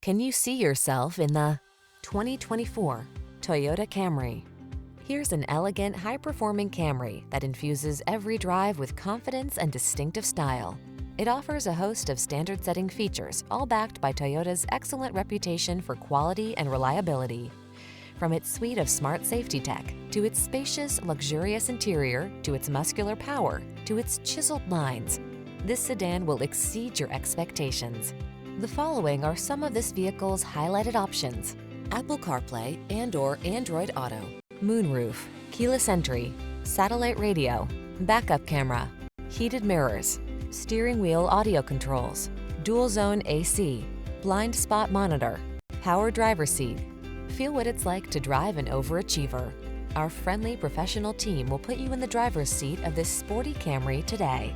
Can you see yourself in the 2024 Toyota Camry? Here's an elegant, high-performing Camry that infuses every drive with confidence and distinctive style. It offers a host of standard-setting features, all backed by Toyota's excellent reputation for quality and reliability. From its suite of smart safety tech, to its spacious, luxurious interior, to its muscular power, to its chiseled lines, this sedan will exceed your expectations. The following are some of this vehicle's highlighted options: Apple CarPlay and/or Android Auto, moonroof, keyless entry, satellite radio, backup camera, heated mirrors, steering wheel audio controls, dual zone AC, blind spot monitor, power driver seat. Feel what it's like to drive an overachiever. Our friendly professional team will put you in the driver's seat of this sporty Camry today.